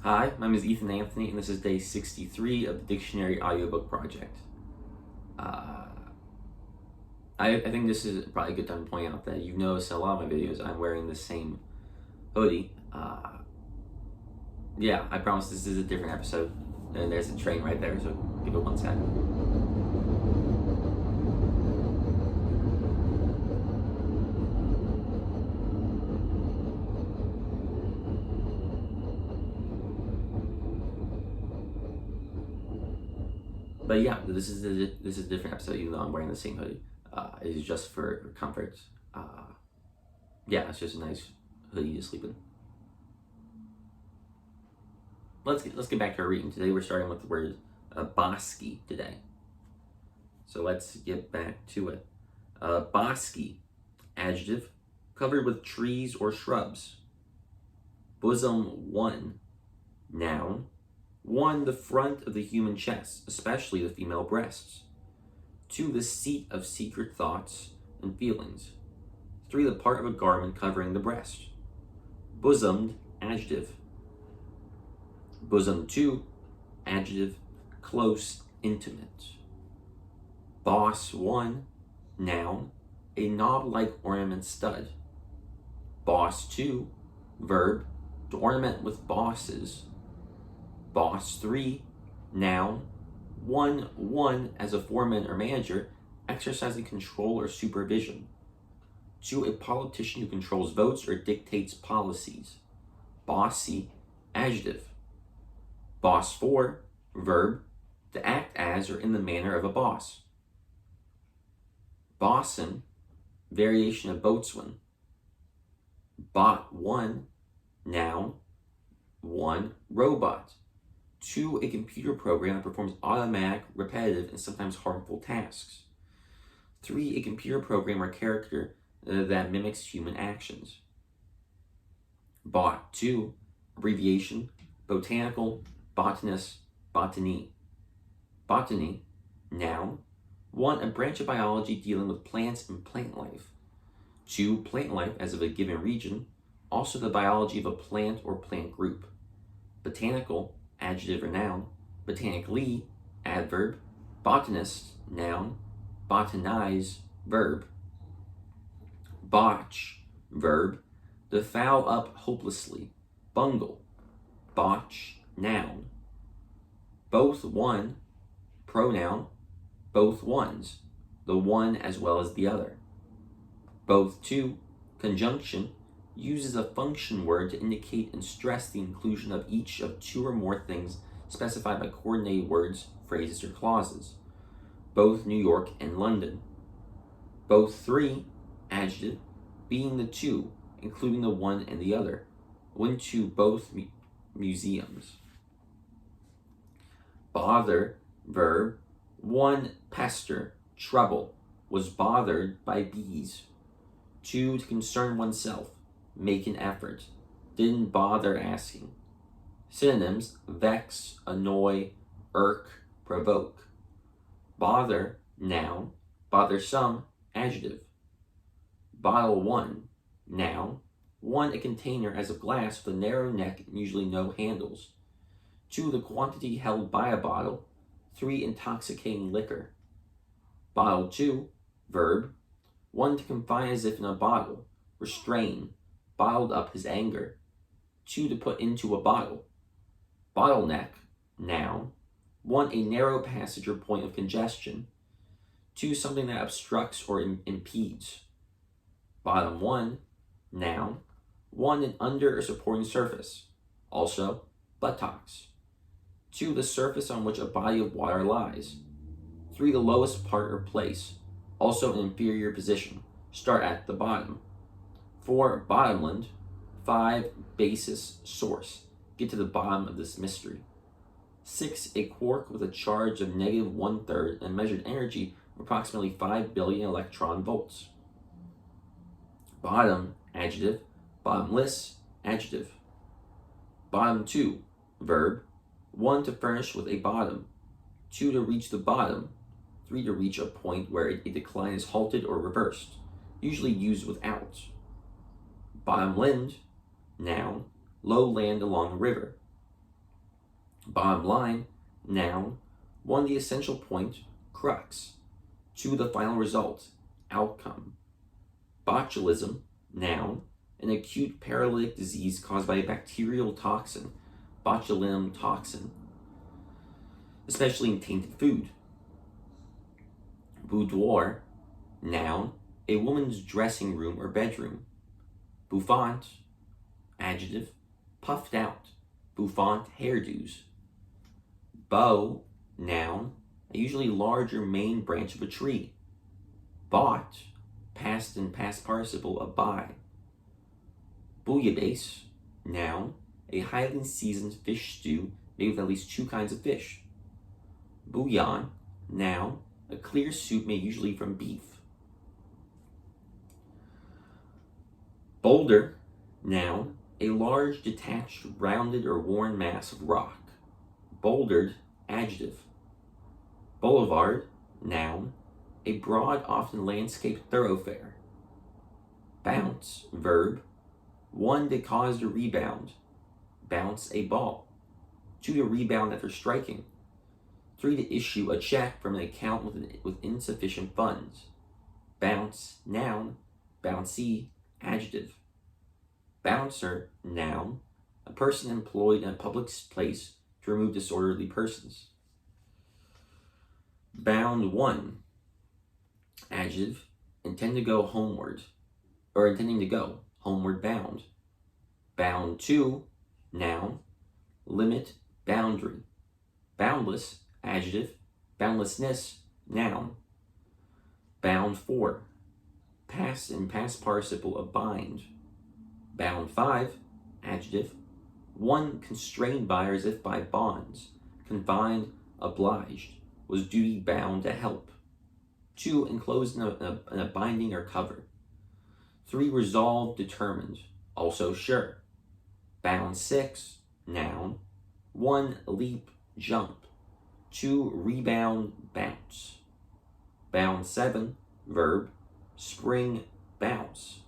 Hi, my name is Ethan Anthony, and this is day 63 of the Dictionary Audiobook project. I think this is probably a good time to point out that you've noticed in a lot of my videos I'm wearing the same hoodie. Yeah, I promise this is a different episode. And there's a train right there, so give it 1 second. But yeah, this is a different episode, even though I'm wearing the same hoodie. It is just for comfort. Yeah, it's just a nice hoodie to sleep in. Let's get back to our reading. Today we're starting with the word bosky today. So let's get back to it. Bosky, adjective, covered with trees or shrubs. Bosom 1, noun. 1, the front of the human chest, especially the female breasts. 2, the seat of secret thoughts and feelings. 3, the part of a garment covering the breast. Bosomed, adjective. Bosom 2, adjective, close, intimate. Boss 1, noun, a knob-like ornament stud. Boss 2, verb, to ornament with bosses. Boss 3, noun, 1 as a foreman or manager exercising control or supervision. 2, a politician who controls votes or dictates policies. Bossy, adjective. Boss 4, verb, to act as or in the manner of a boss. Bosun, variation of boatswain. Bot 1, noun, 1, robot. 2, a computer program that performs automatic, repetitive, and sometimes harmful tasks. 3, a computer program or character that mimics human actions. Bot 2, abbreviation, botanical, botanist, botany. Botany, noun, 1, a branch of biology dealing with plants and plant life. 2, plant life as of a given region, also the biology of a plant or plant group. Botanical, adjective or noun, botanically, adverb, botanist, noun, botanize, verb. Botch, verb, to foul up hopelessly, bungle. Botch, noun. Both 1, pronoun, both ones, the one as well as the other. Both 2, conjunction, uses a function word to indicate and stress the inclusion of each of 2 or more things specified by coordinated words, phrases, or clauses. Both New York and London. Both 3, adjective, being the 2, including the one and the other. Went to both museums. Bother, verb, 1, pester, trouble, was bothered by bees. 2, to concern oneself, make an effort, didn't bother asking. Synonyms, vex, annoy, irk, provoke. Bother, noun, bothersome, adjective. Bottle 1, noun, 1, a container as of glass with a narrow neck and usually no handles. 2, the quantity held by a bottle. 3, intoxicating liquor. Bottle 2, verb, 1, to confine as if in a bottle, restrain, bottled up his anger. 2, to put into a bottle. Bottleneck, noun, 1, a narrow passage or point of congestion. 2, something that obstructs or impedes. Bottom 1, noun, 1, an under or supporting surface. Also, buttocks. 2, the surface on which a body of water lies. 3, the lowest part or place. Also an inferior position. Start at the bottom. 4, bottomland. 5, basis, source. Get to the bottom of this mystery. 6, a quark with a charge of negative 1/3 and measured energy of approximately 5 billion electron volts. Bottom, adjective. Bottomless, adjective. Bottom 2, verb, 1, to furnish with a bottom. 2, to reach the bottom. 3, to reach a point where a decline is halted or reversed, usually used without. Bottomland, noun, low land along a river. Bottom line, noun. 1, the essential point, crux. 2, the final result, outcome. Botulism, noun. An acute paralytic disease caused by a bacterial toxin, botulinum toxin, especially in tainted food. Boudoir, noun. A woman's dressing room or bedroom. Bouffant, adjective. Puffed out, bouffant hairdos. Bough, noun. A usually larger main branch of a tree. Bought, past and past participle of buy. Bouillabaisse, noun. A highly seasoned fish stew made with at least 2 kinds of fish. Bouillon, noun. A clear soup made usually from beef. Boulder, noun. A large, detached, rounded, or worn mass of rock. Bouldered, adjective. Boulevard, noun. A broad, often landscaped thoroughfare. Bounce, verb. 1, that caused a rebound. Bounce a ball. 2, to rebound after striking. 3, to issue a check from an account with insufficient funds. Bounce, noun. Bouncy, adjective. Bouncer, noun. A person employed in a public place to remove disorderly persons. Bound 1, adjective. Intend to go homeward, or intending to go, homeward bound. Bound 2, noun. Limit, boundary. Boundless, adjective. Boundlessness, noun. Bound 4, past and past participle of bind. Bound 5, adjective. 1, constrained by or as if by bonds. Confined, obliged. Was duty bound to help. 2, enclosed in a binding or cover. 3, resolved, determined. Also sure. Bound 6, noun. 1, leap, jump. 2, rebound, bounce. Bound 7, verb. Spring, bounce.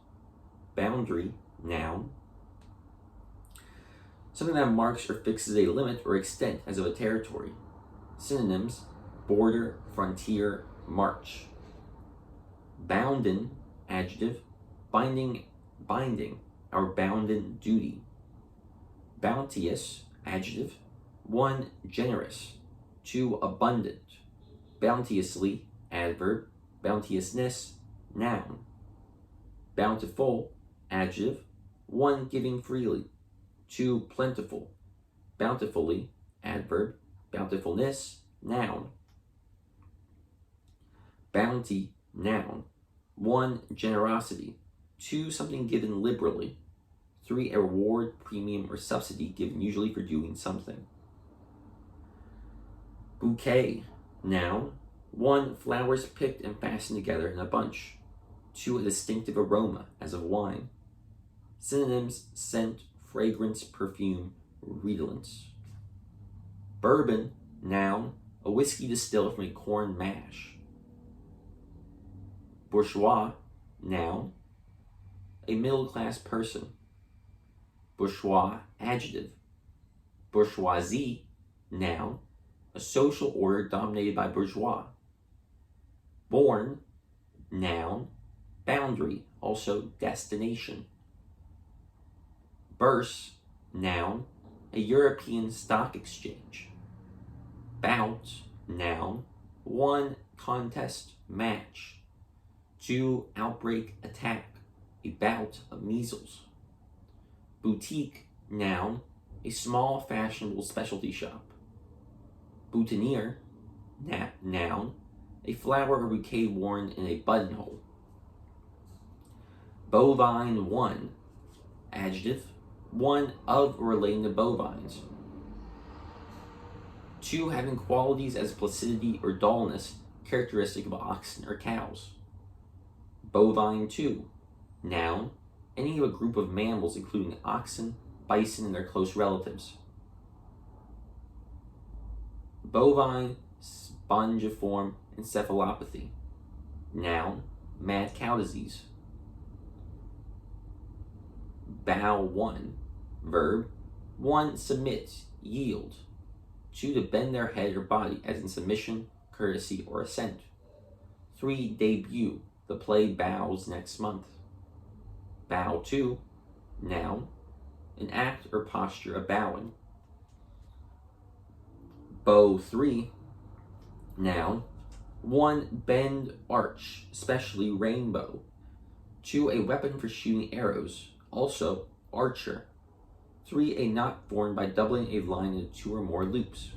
Boundary, noun. Something that marks or fixes a limit or extent as of a territory. Synonyms: border, frontier, march. Bounden, adjective. Binding, or bounden duty. Bounteous, adjective. 1, generous. 2, abundant. Bounteously, adverb. Bounteousness, noun. Bountiful, adjective. 1, giving freely. 2, plentiful. Bountifully, adverb. Bountifulness, noun. Bounty, noun. 1, generosity. 2, something given liberally. 3, a reward, premium, or subsidy given usually for doing something. Bouquet, noun. 1, flowers picked and fastened together in a bunch. 2, a distinctive aroma, as of wine. Synonyms: scent, fragrance, perfume, redolence. Bourbon, noun. A whiskey distilled from a corn mash. Bourgeois, noun. A middle-class person. Bourgeois, adjective. Bourgeoisie, noun. A social order dominated by bourgeois. Born, noun. Boundary, also destination. Bourse, noun. A European stock exchange. Bout, noun. 1, contest, match. 2, outbreak, attack. A bout of measles. Boutique, noun. A small fashionable specialty shop. Boutonniere, noun. A flower or bouquet worn in a buttonhole. Bovine 1, adjective. 1, of or relating to bovines. 2, having qualities as placidity or dullness characteristic of oxen or cows. Bovine 2, noun. Any of a group of mammals including oxen, bison, and their close relatives. Bovine spongiform encephalopathy, noun. Mad cow disease. Bow 1, verb. 1, submit, yield. 2, to bend their head or body, as in submission, courtesy, or assent. 3, debut. The play bows next month. Bow 2, noun, an act or posture of bowing. Bow 3, noun, 1, bend, arch, especially rainbow. 2, a weapon for shooting arrows, also archer. 3, a knot formed by doubling a line into 2 or more loops.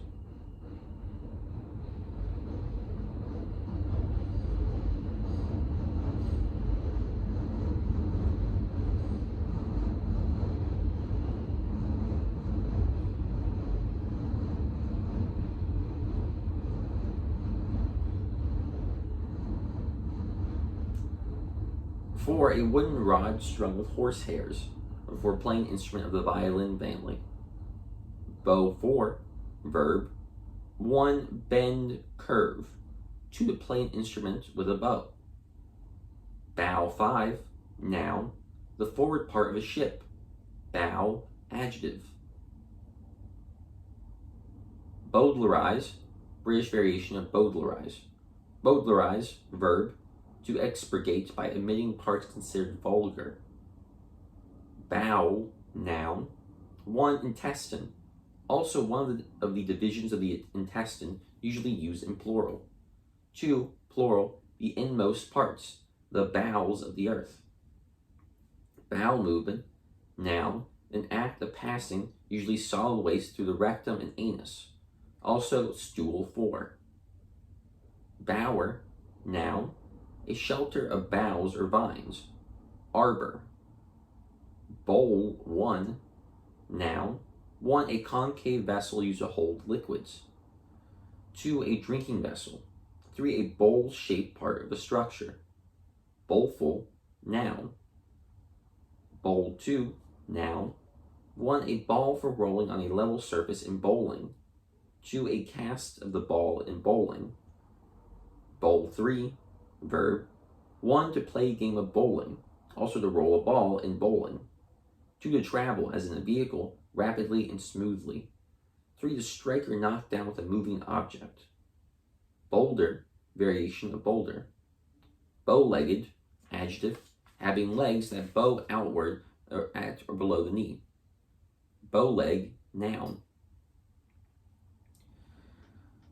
For a wooden rod strung with horsehairs, for playing instrument of the violin family. Bow 4, verb, 1, bend, curve. 2, to play an instrument with a bow. Bow 5, noun, the forward part of a ship. Bow, adjective. Bowdlerize, British variation of bowdlerize. Bowdlerize, verb, to expurgate by omitting parts considered vulgar. Bowel, noun, 1, intestine, also one of the divisions of the intestine, usually used in plural. 2, plural, the inmost parts, the bowels of the earth. Bowel movement, noun, an act of passing, usually solid waste, through the rectum and anus, also stool 4. Bower, noun, a shelter of boughs or vines. Arbor. Bowl 1, noun, 1, a concave vessel used to hold liquids. 2, a drinking vessel. 3, a bowl-shaped part of a structure. Bowlful, noun. Bowl 2, noun, 1, a ball for rolling on a level surface in bowling. 2, a cast of the ball in bowling. Bowl 3, verb, 1, to play a game of bowling, also to roll a ball in bowling. 2, to travel, as in a vehicle, rapidly and smoothly. 3, to strike or knock down with a moving object. Boulder, variation of boulder. Bow-legged, adjective, having legs that bow outward or at or below the knee. Bow-leg, noun.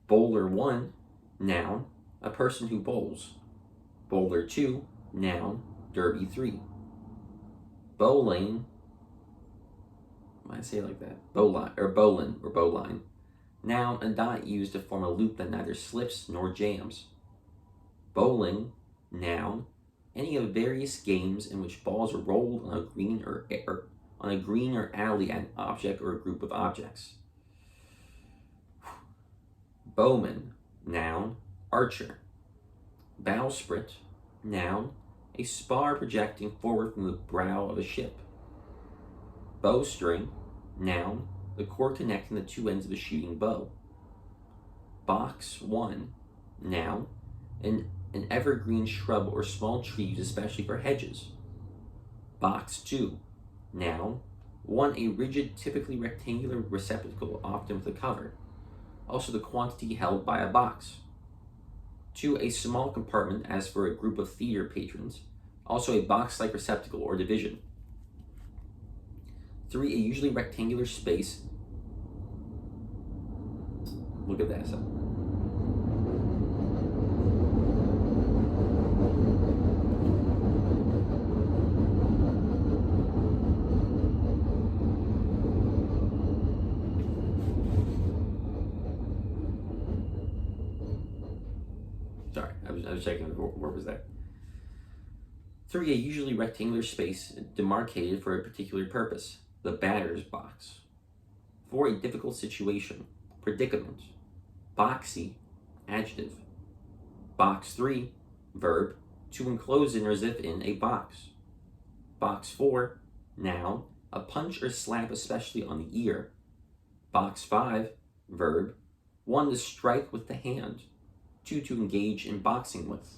Bowler 1, noun, a person who bowls. Bowler 2, noun, derby 3. Bowline, why did I say it like that? Bowline, or bowline, or bowline. Noun, a dot used to form a loop that neither slips nor jams. Bowling, noun, any of various games in which balls are rolled on a green or alley at an object or a group of objects. Bowman, noun, archer. Bowsprit, noun, a spar projecting forward from the brow of a ship. Bowstring, noun, the cord connecting the two ends of a shooting bow. Box 1, noun, an evergreen shrub or small tree used especially for hedges. Box 2, noun, 1, a rigid, typically rectangular receptacle, often with a cover. Also the quantity held by a box. 2, a small compartment, as for a group of theater patrons. Also a box-like receptacle or division. 3, a usually rectangular space. Look at that. Sorry, I was checking where was that. 3, a usually rectangular space demarcated for a particular purpose, the batter's box. 4, a difficult situation, predicament. Boxy, adjective. Box 3, verb, to enclose in or as if in a box. Box 4, noun, a punch or slap especially on the ear. Box 5, verb, 1, to strike with the hand. 2, to engage in boxing with.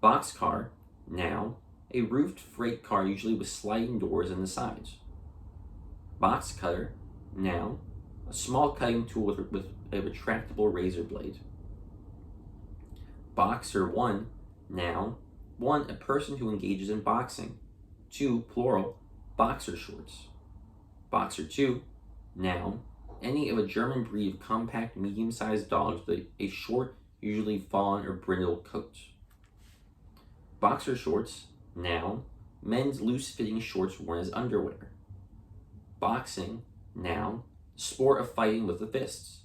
Boxcar, noun, a roofed freight car usually with sliding doors in the sides. Box cutter, noun, a small cutting tool with a retractable razor blade. Boxer 1, noun. 1, a person who engages in boxing. 2, plural, boxer shorts. Boxer 2, noun. Any of a German breed of compact, medium-sized dogs with a short, usually fawn or brindle coat. Boxer shorts, noun. Men's loose-fitting shorts worn as underwear. Boxing, noun. Sport of fighting with the fists.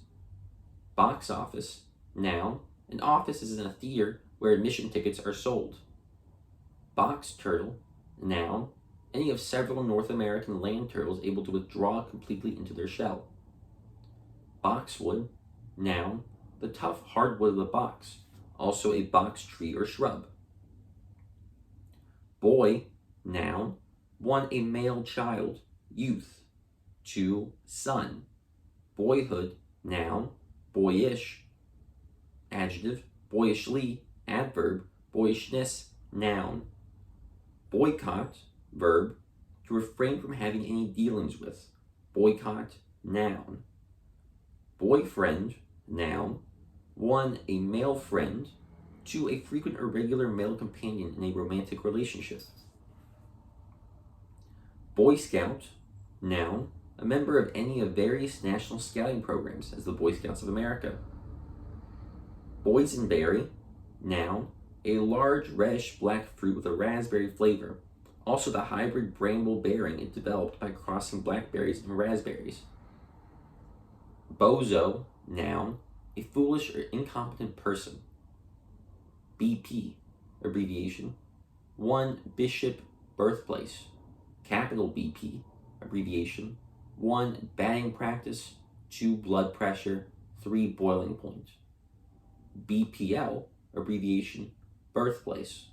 Box office, noun. An office is in a theater where admission tickets are sold. Box turtle, noun. Any of several North American land turtles able to withdraw completely into their shell. Boxwood, noun. The tough hardwood of the box, also a box tree or shrub. Boy, noun. 1, a male child, youth. 2, son. Boyhood, noun. Boyish, adjective. Boyishly, adverb. Boyishness, noun. Boycott, verb. To refrain from having any dealings with. Boycott, noun. Boyfriend, noun. 1, a male friend. 2, a frequent or regular male companion in a romantic relationship. Boy Scout, noun. A member of any of various national scouting programs, as the Boy Scouts of America. Boysenberry, noun. A large reddish-black fruit with a raspberry flavor. Also the hybrid bramble-bearing it developed by crossing blackberries and raspberries. Bozo, noun. A foolish or incompetent person. BP, abbreviation. 1, bishop, birthplace. Capital BP, abbreviation. 1, batting practice. 2, blood pressure. 3, boiling point. BPL, abbreviation, birthplace.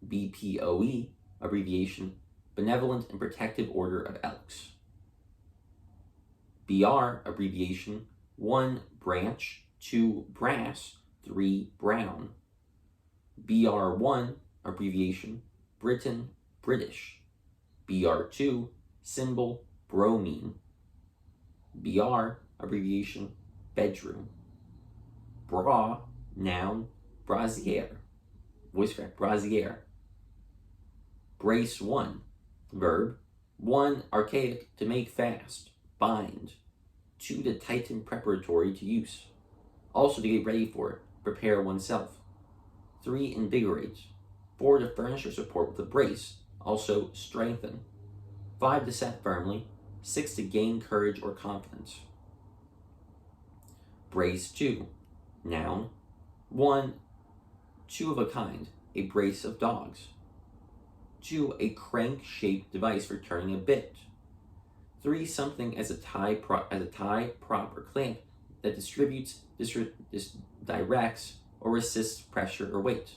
BPOE, abbreviation, Benevolent and Protective Order of Elks. BR, abbreviation, 1, branch. 2, brass. 3, brown. BR1, abbreviation, Britain, British. BR2, symbol, bromine. BR, abbreviation, bedroom. Bra, noun, brassiere. Voice crack, brassiere. Brace 1, verb. 1, archaic, to make fast, bind. 2, to tighten preparatory to use. Also to get ready for it, prepare oneself. 3, invigorate. 4, to furnish or support with a brace, also strengthen. 5, to set firmly. 6, to gain courage or confidence. Brace 2, noun. 1, 2 of a kind, a brace of dogs. 2, a crank-shaped device for turning a bit. 3, something as a tie prop or clamp that distributes, directs, or resists pressure or weight.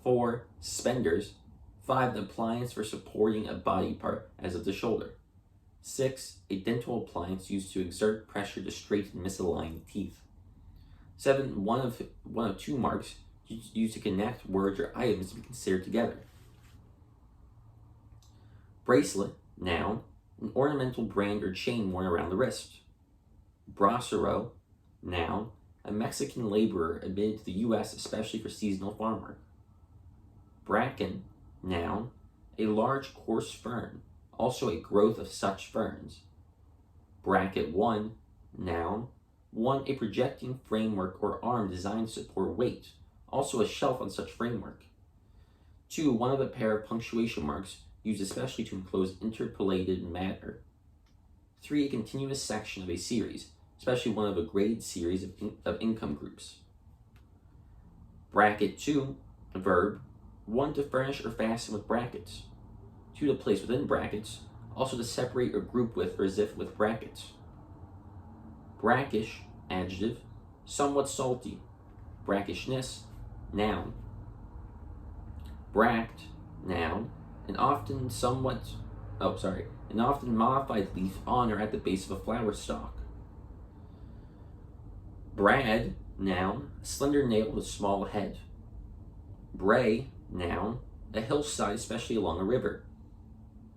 4, suspenders. 5, an appliance for supporting a body part, as of the shoulder. 6, a dental appliance used to exert pressure to straighten misaligned teeth. 7, one of 2 marks used to connect words or items to be considered together. Bracelet, noun, an ornamental brand or chain worn around the wrist. Bracero, noun, a Mexican laborer admitted to the U.S. especially for seasonal farm work. Bracken, noun, a large coarse fern, also a growth of such ferns. Bracket 1, noun, 1, a projecting framework or arm designed to support weight, also a shelf on such framework. 2, one of a pair of punctuation marks used especially to enclose interpolated matter. 3, a continuous section of a series, especially one of a graded series of income groups. Bracket 2, verb. 1, to furnish or fasten with brackets. 2, to place within brackets, also to separate or group with or as if with brackets. Brackish, adjective, somewhat salty. Brackishness, noun. Bract, noun, an often modified leaf on or at the base of a flower stalk. Brad, noun, a slender nail with a small head. Bray, noun, a hillside, especially along a river.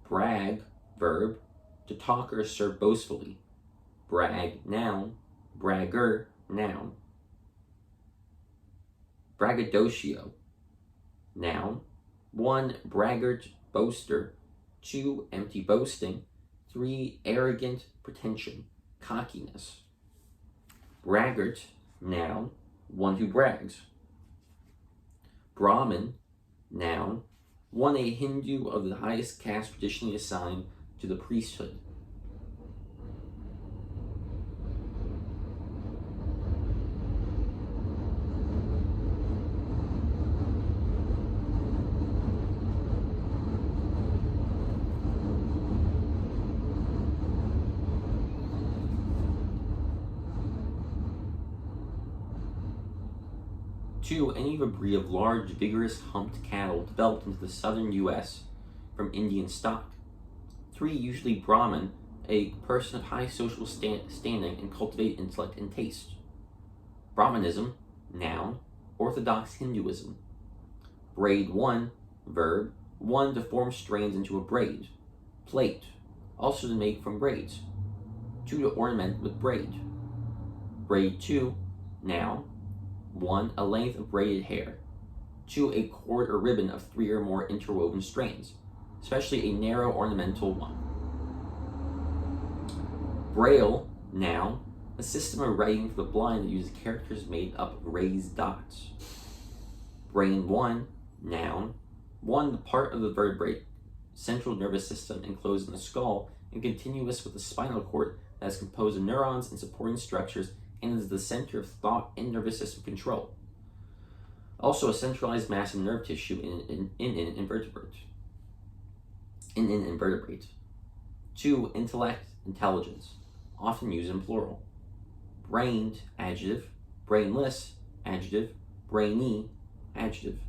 Brag, verb, to talk or assert boastfully. Brag, noun. Bragger, noun. Braggadocio, noun. 1. Braggart, boaster. 2. Empty boasting. 3. Arrogant pretension, cockiness. Braggart, noun. One who brags. Brahmin, noun. 1. A Hindu of the highest caste traditionally assigned to the priesthood. Two, any of a breed of large, vigorous, humped cattle developed into the southern U.S. from Indian stock. 3. Usually Brahmin, a person of high social standing and cultivate intellect and taste. Brahmanism, noun. Orthodox Hinduism. Braid 1, verb. 1. To form strands into a braid. Plait, also to make from braids. 2. To ornament with braid. Braid 2, noun. 1. A length of braided hair. 2. A cord or ribbon of 3 or more interwoven strands, especially a narrow ornamental one. Braille, noun. A system of writing for the blind that uses characters made up of raised dots. Brain 1, noun. 1. The part of the vertebrate central nervous system enclosed in the skull and continuous with the spinal cord that is composed of neurons and supporting structures and is the center of thought and nervous system control. Also a centralized mass of nerve tissue in an invertebrate. 2. Intellect, intelligence, often used in plural. Brained, adjective. Brainless, adjective. Brainy, adjective.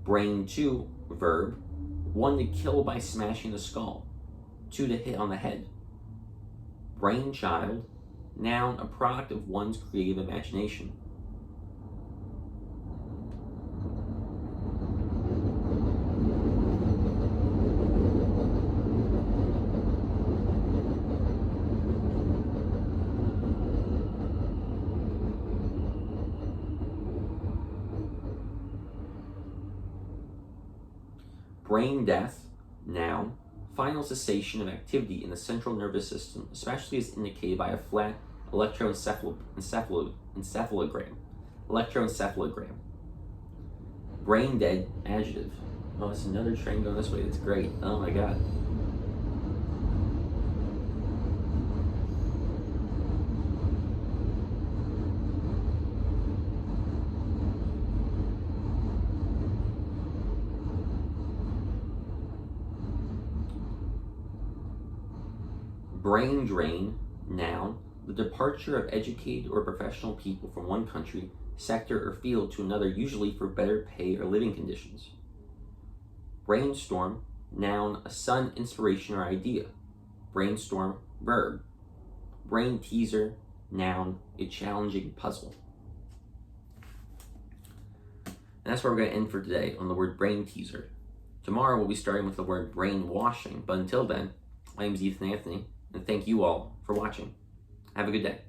Brain 2, verb. 1. To kill by smashing the skull. 2. To hit on the head. Brainchild, noun. A product of one's creative imagination. Brain death, noun. Final cessation of activity in the central nervous system, especially as indicated by a flat electroencephalogram. Brain dead, adjective. Oh, it's another train going this way. That's great. Oh my god. Brain drain, noun. The departure of educated or professional people from one country, sector, or field to another, usually for better pay or living conditions. Brainstorm, noun. A sudden inspiration or idea. Brainstorm, verb. Brain teaser, noun. A challenging puzzle. And that's where we're going to end for today on the word brain teaser. Tomorrow we'll be starting with the word brainwashing, but until then, my name is Ethan Anthony, and thank you all for watching. Have a good day.